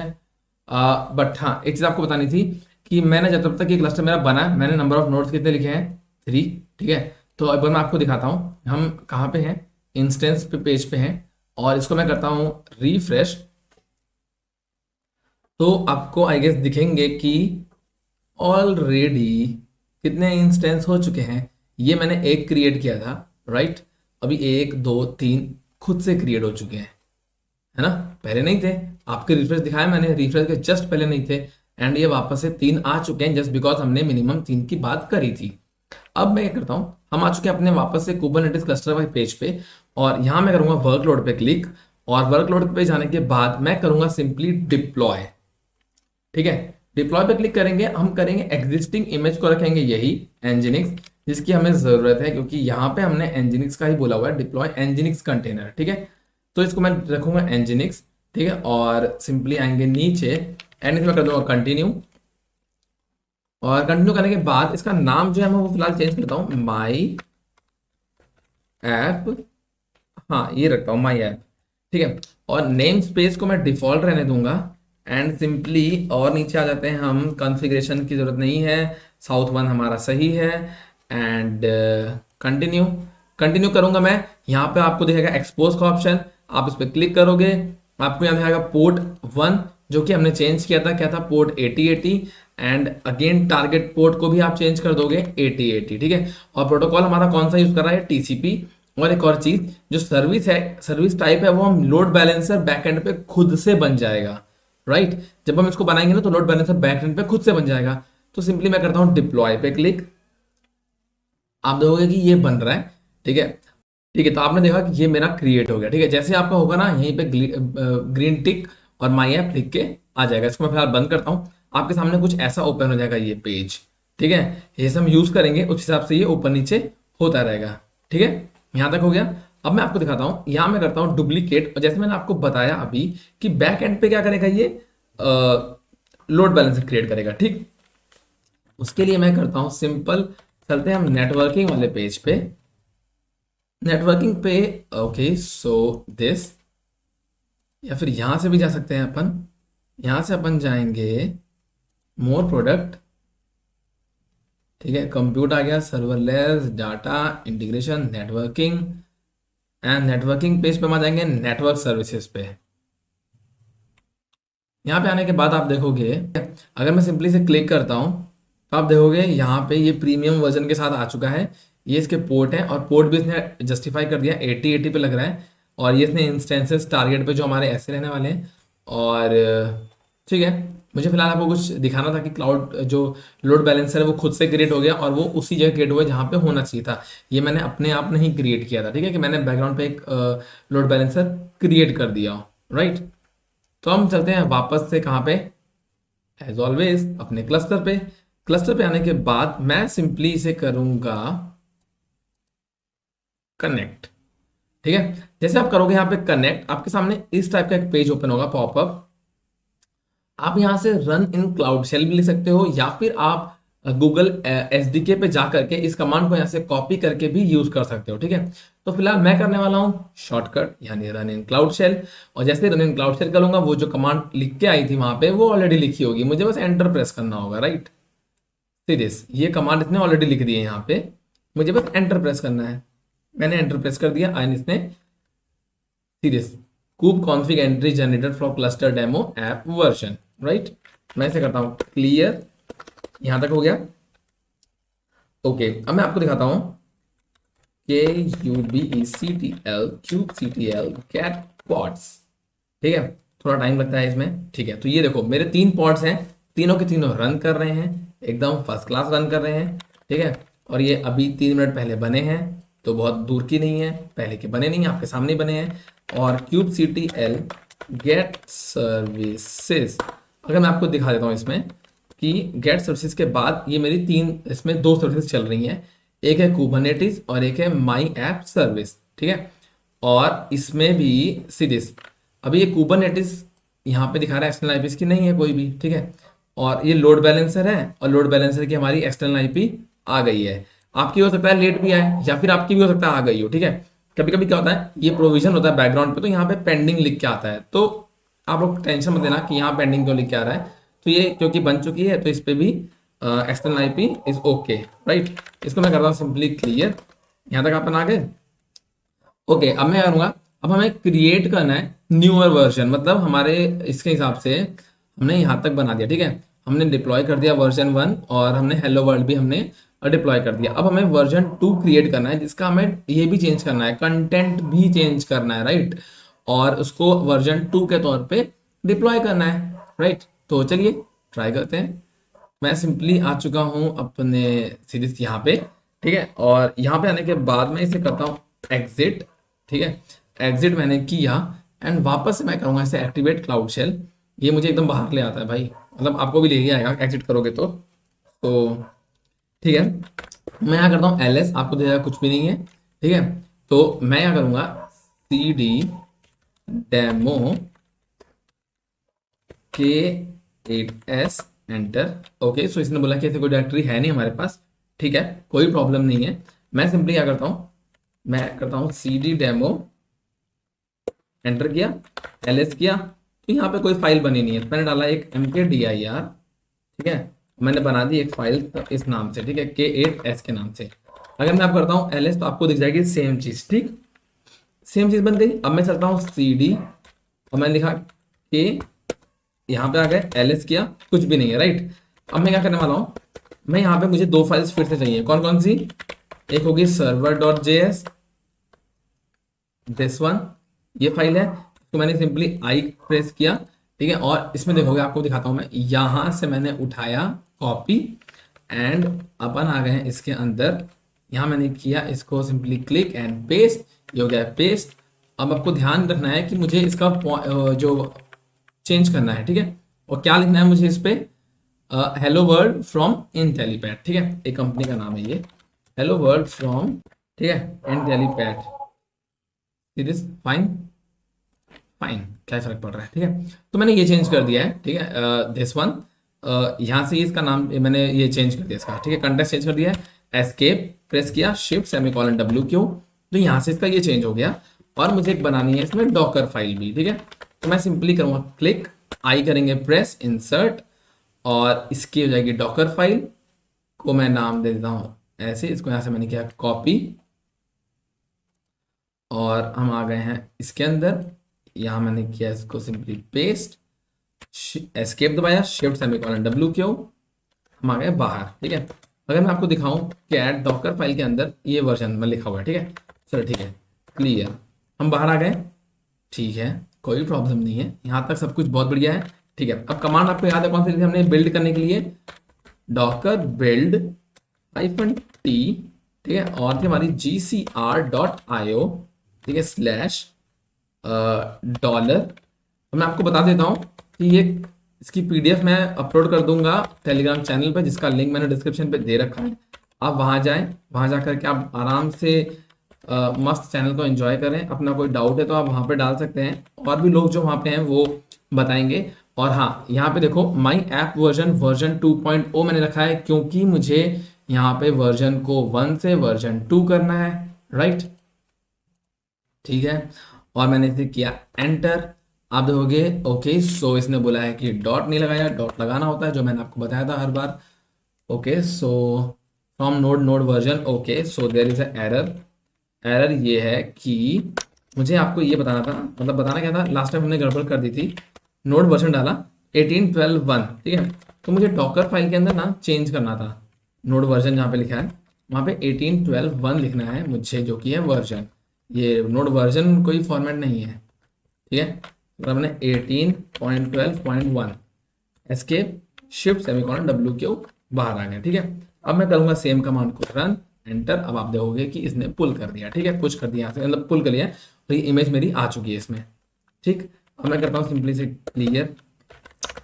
बट हाँ एक चीज आपको बतानी थी कि मैंने जब तक ये क्लस्टर मेरा बना, मैंने नंबर ऑफ नोड्स कितने लिखे हैं, 3, ठीक है। तो अब मैं आपको दिखाता हूँ हम कहाँ पे हैं, इंस्टेंस पे पेज पे हैं, और इसको मैं करता हूँ रिफ्रेश। तो आपको आई गेस दिखेंगे कि ऑलरेडी कितने इंस्टेंस हो चुके हैं। ये मैंने एक क्रिएट किया था, राइट। अभी 1 2 3 खुद से क्रिएट हो चुके हैं, है ना, पहले नहीं थे। आपके रिफ्रेश दिखाया मैंने, रिफ्रेश के जस्ट पहले नहीं थे, एंड ये वापस से 3 आ चुके हैं, जस्ट बिकॉज हमने मिनिमम 3 की बात करी थी। अब मैं क्या करता हूं, हम आ चुके हैं अपने वापस से कुबरनेटिस क्लस्टर वाले पेज पे, और यहां मैं करूंगा वर्कलोड पे क्लिक, और वर्कलोड पे जाने के बाद मैं करूंगा सिंपली डिप्लॉय, ठीक है। डिप्लॉय पे क्लिक करेंगे, हम करेंगे एग्जिस्टिंग इमेज को रखेंगे यही एनजिनिक्स, जिसकी हमें जरूरत है, क्योंकि यहाँ पे हमने एनजिनिक्स का ही बोला हुआ है, डिप्लॉय एनजिनिक्स कंटेनर, ठीक है। तो इसको मैं रखूंगा एनजिनिक्स, ठीक है। और सिंपली आएंगे नीचे एंड इसमें कर दूंगा कंटिन्यू, और कंटिन्यू करने के बाद इसका नाम जो है मैं वो फिलहाल चेंज करता हूँ, माई ऐप, हाँ ये रखता हूँ माई ऐप, ठीक है। और नेम स्पेस को मैं डिफॉल्ट रहने दूंगा एंड सिंपली, और नीचे आ जाते हैं हम, कॉन्फ़िगरेशन की जरूरत नहीं है, साउथ वन हमारा सही है एंड कंटिन्यू। कंटिन्यू करूंगा मैं। यहाँ पे आपको दिखेगा एक्सपोज का ऑप्शन, आप इस पर क्लिक करोगे, आपको यहाँ दिखाएगा पोर्ट वन, जो कि हमने चेंज किया था, क्या था, port 8080, and again target port को भी आप चेंज कर दोगे 8080, ठीक है। और प्रोटोकॉल हमारा कौन सा यूज कर रहा है, टीसीपी। और एक और चीज, जो सर्विस है, सर्विस टाइप है, वो हम लोड बैलेंसर बैकएंड पे खुद से बन जाएगा, राइट। जब हम इसको बनाएंगे ना तो लोड बैलेंसर बैकएंड पे खुद से बन जाएगा। तो सिंपली मैं करता हूँ डिप्लॉय पे क्लिक, आप देखोगे कि ये बन रहा है, ठीक है। ठीक है, तो आपने देखा कि ये मेरा क्रिएट हो गया, ठीक है। जैसे आपका होगा ना, यहीं पे ग्रीन टिक और माई ऐप लिख के आ जाएगा। इसको मैं फिलहाल बंद करता हूँ, आपके सामने कुछ ऐसा ओपन हो जाएगा ये पेज, ठीक है। ये हम यूज करेंगे, उस हिसाब से ये ऊपर नीचे होता रहेगा, ठीक है। यहाँ तक हो गया। अब मैं आपको दिखाता हूँ, यहाँ मैं करता हूँ डुप्लीकेट, और जैसे मैंने आपको बताया अभी कि बैक एंड पे क्या करेगा ये, लोड बैलेंसर क्रिएट करेगा, ठीक। उसके लिए मैं करता हूँ सिंपल, चलते हैं हम नेटवर्किंग वाले पेज पे। नेटवर्किंग पे ओके, सो दिस, या फिर यहां से भी जा सकते हैं अपन। यहां से अपन जाएंगे मोर प्रोडक्ट, ठीक है। कंप्यूट आ गया, serverless data integration networking, and networking page पे हम आ जाएंगे नेटवर्क सर्विसेज पे। यहाँ पे आने के बाद आप देखोगे, अगर मैं सिंपली से क्लिक करता हूँ तो आप देखोगे यहाँ पे ये प्रीमियम वर्जन के साथ आ चुका है। ये इसके पोर्ट है, और पोर्ट भी इसने जस्टिफाई कर दिया, 8080 पे लग रहा है। और ये इसने इंस्टेंसेस टारगेट पे जो हमारे ऐसे रहने वाले हैं। और ठीक है, मुझे फिलहाल आपको कुछ दिखाना था कि क्लाउड जो लोड बैलेंसर है वो खुद से क्रिएट हो गया, और वो उसी जगह क्रिएट हुआ है जहाँ पे होना चाहिए था। ये मैंने अपने आप नहीं क्रिएट किया था, ठीक है, कि मैंने बैकग्राउंड पे एक लोड बैलेंसर क्रिएट कर दिया, राइट। तो हम चलते हैं वापस से कहाँ पे, एज ऑलवेज अपने क्लस्टर पे। क्लस्टर पे आने के बाद मैं सिंपली इसे करूंगा कनेक्ट, ठीक है। जैसे आप करोगे यहाँ पे कनेक्ट, आपके सामने इस टाइप का एक पेज ओपन होगा, पॉपअप। आप यहाँ से रन इन क्लाउड शेल भी लिख सकते हो, या फिर आप गूगल एसडीके पे जा करके इस कमांड को यहाँ से कॉपी करके भी यूज कर सकते हो, ठीक है। तो फिलहाल मैं करने वाला हूँ शॉर्टकट, यानी रन इन क्लाउड शेल। और जैसे रन इन क्लाउड शेल करूंगा, वो जो कमांड लिख के आई थी वहां पे वो ऑलरेडी लिखी होगी, मुझे बस एंटर प्रेस करना होगा, राइट। सीरियस, ये कमांड इसने ऑलरेडी लिख दी है यहाँ पे, मुझे बस एंटर प्रेस करना है। मैंने एंटर प्रेस कर दिया, एंड इसने serious kube config entry generator for cluster demo app version, right. मैं इसे करता हूँ क्लियर, यहां तक हो गया। ओके, अब मैं आपको दिखाता हूँ KUBECTL QCTL गेट पॉड्स, ठीक है। थोड़ा टाइम लगता है इसमें, ठीक है। तो ये देखो मेरे 3 पॉड्स हैं, तीनों के तीनों रन कर रहे हैं, एकदम फर्स्ट क्लास रन कर रहे हैं, ठीक है। और ये अभी 3 मिनट पहले बने हैं, तो बहुत दूर की नहीं है, पहले के बने नहीं हैं, आपके सामने ही बने हैं। और QCTL गेट सर्विसेज, अगर मैं आपको दिखा देता हूँ इसमें कि गेट सर्विसेज के बाद ये मेरी 3, इसमें 2 सर्विसेज चल रही हैं। एक है कुबरनेटिस और एक है माई ऐप सर्विस, ठीक है। और इसमें भी सीरीज, अभी ये कुबरनेटिस यहाँ पे दिखा रहा है, एक्सटर्नल आईपी की नहीं है कोई भी, ठीक है। और ये लोड बैलेंसर है, और लोड बैलेंसर की हमारी एक्सटर्नल आईपी आ गई है। आपकी हो सकता है लेट भी आए, या फिर आपकी भी हो सकता है आ गई हो, ठीक है। कभी कभी क्या होता है, ये प्रोविजन होता है बैकग्राउंड पे, तो यहाँ पे पेंडिंग लिख के आता है, तो आप लोग टेंशन मत लेना कि यहाँ पेंडिंग क्यों लिख के आ रहा है। तो ये क्योंकि बन चुकी है, तो इस पे भी external IP is okay, right. इसको मैं करता हूँ सिंपली क्लियर, यहाँ तक अपन आ गए। ओके, अब मैं करूँगा, अब हमें क्रिएट करना है न्यूअर वर्जन, मतलब हमारे इसके हिसाब से हमने यहाँ तक बना दिया, ठीक है। हमने डिप्लॉय कर दिया वर्जन 1, और हमने हेलो वर्ल्ड भी हमने डिप्लॉय कर दिया। अब हमें वर्जन 2 क्रिएट करना है, जिसका हमें ये भी चेंज करना है, कंटेंट भी चेंज करना है, राइट। और उसको वर्जन 2 के तौर पे डिप्लॉय करना है, राइट। तो चलिए ट्राई करते हैं। मैं सिंपली आ चुका हूँ अपने सीरीज यहाँ पे, ठीक है। और यहाँ पे आने के बाद मैं इसे करता हूँ एग्जिट, ठीक है। एग्जिट मैंने किया, एंड वापस से मैं करूँगा इसे एक्टिवेट क्लाउड शेल। ये मुझे एकदम बाहर ले आता है भाई, मतलब आपको भी ले ही आएगा एग्जिट करोगे तो ठीक है। मैं यहाँ करता हूँ LS, आपको देगा कुछ भी नहीं है, ठीक है। तो मैं यहाँ करूँगा CD demo K8S enter. Okay, so इसने बोला कि ऐसे कोई डायरेक्टरी है नहीं हमारे पास, ठीक है, कोई प्रॉब्लम नहीं है। मैं सिंपली क्या करता हूँ, मैं करता हूँ CD डेमो एंटर किया, ls किया, तो यहाँ पे कोई फाइल बनी नहीं है, तो मैंने डाला एक mkdir, ठीक है, मैंने बना दी एक फाइल इस नाम से, ठीक है, K8s के नाम से। अगर मैं आप करता हूँ ls तो आपको दिख जाएगी सेम चीज, ठीक, सेम चीज बन गई। अब मैं चलता हूँ cd और मैंने लिखा k, यहाँ पे आ गए, ls किया, कुछ भी नहीं है, राइट। अब मैं क्या करने वाला हूँ, मैं यहाँ पे मुझे दो फाइल्स फिर से चाहिए, कौन कौन सी, एक होगी server.js, दिस वन, ये फाइल है, तो मैंने सिंपली आई प्रेस किया, ठीक है, और इसमें देखोगे आपको दिखाता हूं मैं, यहां से मैंने उठाया कॉपी एंड अपन आ गए हैं इसके अंदर, यहां मैंने किया इसको सिंपली क्लिक एंड पेस्ट, ये हो गया पेस्ट। अब आपको ध्यान रखना है कि मुझे इसका जो चेंज करना है, ठीक है, और क्या लिखना है मुझे इस पे, हेलो वर्ल्ड फ्रॉम इंटेलीपैड, ठीक है, एक कंपनी का नाम है ये, हेलो वर्ल्ड फ्रॉम, ठीक है, इंटेलीपैड, इट इज फाइन, फाइन, क्या फर्क पड़ रहा है, ठीक है, तो मैंने ये चेंज कर दिया है, ठीक है, दिस वन, यहाँ से इसका नाम मैंने ये चेंज कर दिया इसका, ठीक है, कंटेक्स्ट चेंज कर दिया है, एस्केप प्रेस किया, शिफ्ट सेमीकोलन WQ, तो यहाँ से इसका ये चेंज हो गया, और मुझे एक बनानी है इसमें डॉकर फाइल भी, ठीक है, तो मैं सिंपली करूँगा क्लिक, आई करेंगे प्रेस, इंसर्ट, और इसकी हो जाएगी डॉकर फाइल, को मैं नाम दे देता हूँ ऐसे, इसको यहाँ से मैंने किया कॉपी, और हम आ गए हैं इसके अंदर, यहाँ मैंने किया इसको सिंपली पेस्ट, एस्केप दबाया, शिफ्ट सेमीकोलन WQ, हम आ गए बाहर, ठीक है। अगर मैं आपको दिखाऊं कैट डॉकर फाइल के अंदर ये वर्जन में लिखा हुआ है, ठीक है, चलो ठीक है, क्लियर, हम बाहर आ गए, ठीक है, कोई प्रॉब्लम नहीं है, यहाँ तक सब कुछ बहुत बढ़िया है, ठीक है। अब कमांड आपको याद है कौन सी थी हमने बिल्ड करने के लिए, डॉकर बिल्ड -t, ठीक है, और थी हमारी gcr.io, ठीक है, स्लैश डॉलर, तो मैं आपको बता देता हूँ कि ये इसकी PDF मैं अपलोड कर दूंगा टेलीग्राम चैनल पे, जिसका लिंक मैंने डिस्क्रिप्शन पे दे रखा है, आप वहाँ जाएं, वहाँ जा करके आप आराम से मस्त चैनल को एंजॉय करें, अपना कोई डाउट है तो आप वहाँ पे डाल सकते हैं, और भी लोग जो वहाँ पे हैं वो बताएंगे। और हाँ, यहाँ पे देखो माई ऐप वर्जन 2.0 मैंने रखा है, क्योंकि मुझे यहाँ पे वर्जन को 1 से वर्जन 2 करना है, राइट, ठीक है, और मैंने इसे किया एंटर। आप देखोगे ओके, सो इसने बोला है कि डॉट नहीं लगाया, डॉट लगाना होता है, जो मैंने आपको बताया था हर बार। Okay, so from node version, okay, so there is a error, error ये है कि मुझे आपको ये बताना था, मतलब बताना क्या था, लास्ट टाइम हमने गड़बड़ कर दी थी, नोड वर्जन डाला 18.12.1, ठीक है, तो मुझे डॉकर फाइल के अंदर ना चेंज करना था, नोड वर्जन जहाँ पे लिखा है वहाँ पे 18.12.1 लिखना है मुझे, जो कि है वर्जन, ये नोड वर्जन कोई फॉर्मेट नहीं है, ठीक है, तो हमने 18.12.1, एस्केप शिफ्ट सेमीकोलन WQ, बाहर आ गया, ठीक है। अब मैं करूंगा सेम कमांड को रन, एंटर, अब आप देखोगे कि इसने पुल कर दिया, ठीक है, पुश कर दिया यहाँ से, मतलब पुल कर लिया, तो ये इमेज मेरी आ चुकी है इसमें, ठीक। अब मैं करता हूँ सिंपली से क्लियर,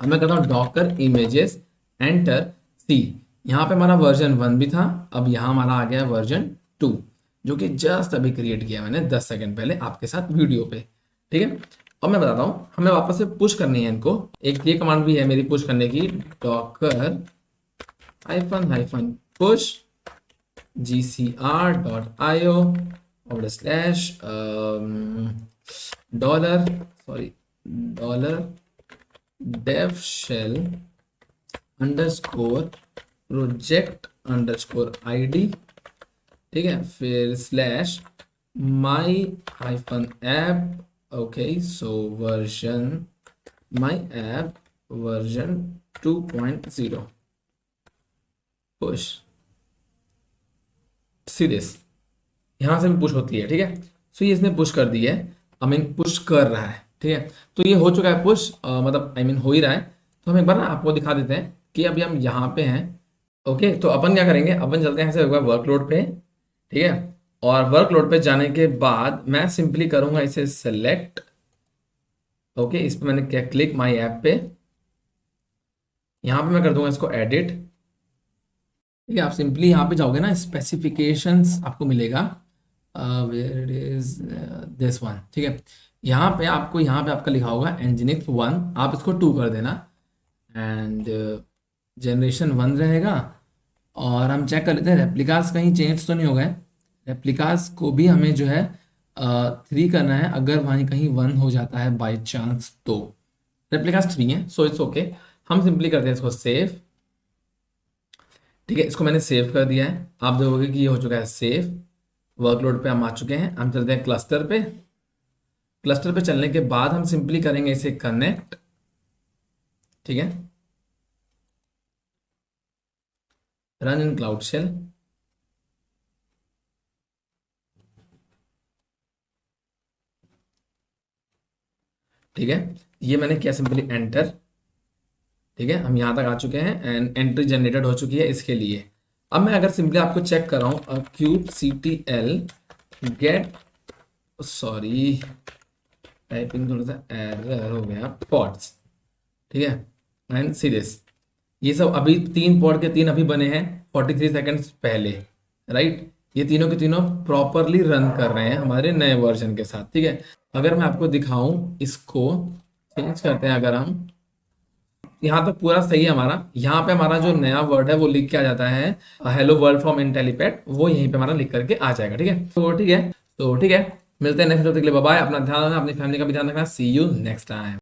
अब मैं करता हूँ डॉकर इमेजेस, एंटर, सी, यहाँ पे हमारा वर्जन 1 भी था, अब यहाँ हमारा आ गया वर्जन 2, जो कि जस्ट अभी क्रिएट किया मैंने 10 सेकंड पहले आपके साथ वीडियो पे, ठीक है। अब मैं बताता हूँ हमें वापस से पुश करनी है इनको, एक ये कमांड भी है मेरी पुश करने की, Docker -push gcr.io $dev shell _project_id, ठीक है, फिर slash my-app, okay, so version my app version 2.0, push, see this, यहाँ से भी पुश होती है, ठीक है, सो ये इसने पुश कर दी है, आई मीन पुश कर रहा है, ठीक है, तो ये हो चुका है पुश, मतलब आई मीन हो ही रहा है, तो हम एक बार ना आपको दिखा देते हैं कि अभी हम यहाँ पे हैं, ओके, तो अपन क्या करेंगे, अपन चलते हैं ऐसे वर्कलोड पे, ठीक है, और वर्कलोड पे जाने के बाद मैं सिंपली करूंगा इसे सेलेक्ट, ओके, इस पर मैंने क्या क्लिक माई ऐप पे, यहाँ पे मैं कर दूंगा इसको एडिट, ठीक है, आप सिंपली यहाँ पे जाओगे ना, स्पेसिफिकेशंस आपको मिलेगा, where it is this one, ठीक है, यहाँ पे आपका लिखा होगा Nginx 1, आप इसको 2 कर देना, एंड जनरेशन 1 रहेगा, और हम चेक कर लेते हैं रेप्लिकास कहीं चेंज तो नहीं हो गए, रेप्लिकास को भी हमें जो है 3 करना है, अगर वहीं कहीं 1 हो जाता है बाई चांस तो। रेप्लिकास 3 है, सो इट्स ओके। हम सिंपली करते हैं इसको सेव। ठीक है, इसको मैंने सेव कर दिया है, आप देखोगे कि ये हो चुका है सेव। वर्कलोड पे हम आ चुके हैं, हम चलते हैं क्लस्टर पे। क्लस्टर पे चलने के बाद हम सिंपली करेंगे इसे कनेक्ट। ठीक है, रन इन क्लाउड शेल। ठीक है, ये मैंने किया सिंपली एंटर। ठीक है, हम यहाँ तक आ चुके हैं एंड एंट्री जनरेटेड हो चुकी है इसके लिए। अब मैं अगर सिंपली आपको चेक कर रहा हूँ cube CTL get, sorry typing थोड़ा सा एरर हो गया, पॉड्स। ठीक है, एंड सी दिस, ये सब अभी 3 पॉड के 3 अभी बने हैं 43 सेकंड्स पहले, राइट। ये तीनों के तीनों प्रॉपरली रन कर रहे हैं हमारे नए वर्जन के साथ। ठीक है, अगर मैं आपको दिखाऊं, इसको चेंज करते हैं, अगर हम यहाँ तक पूरा सही है हमारा, यहाँ पे हमारा जो नया वर्ड है वो लिख के आ जाता है, हेलो वर्ल्ड फ्रॉम इंटेलीपैड, वो यहीं पे हमारा लिख करके आ जाएगा। ठीक है, तो ठीक है, मिलते हैं नेक्स्ट टॉपिक के लिए। बाय बाय, अपना ध्यान रखना, अपनी फैमिली का भी ध्यान रखना। सी यू नेक्स्ट टाइम।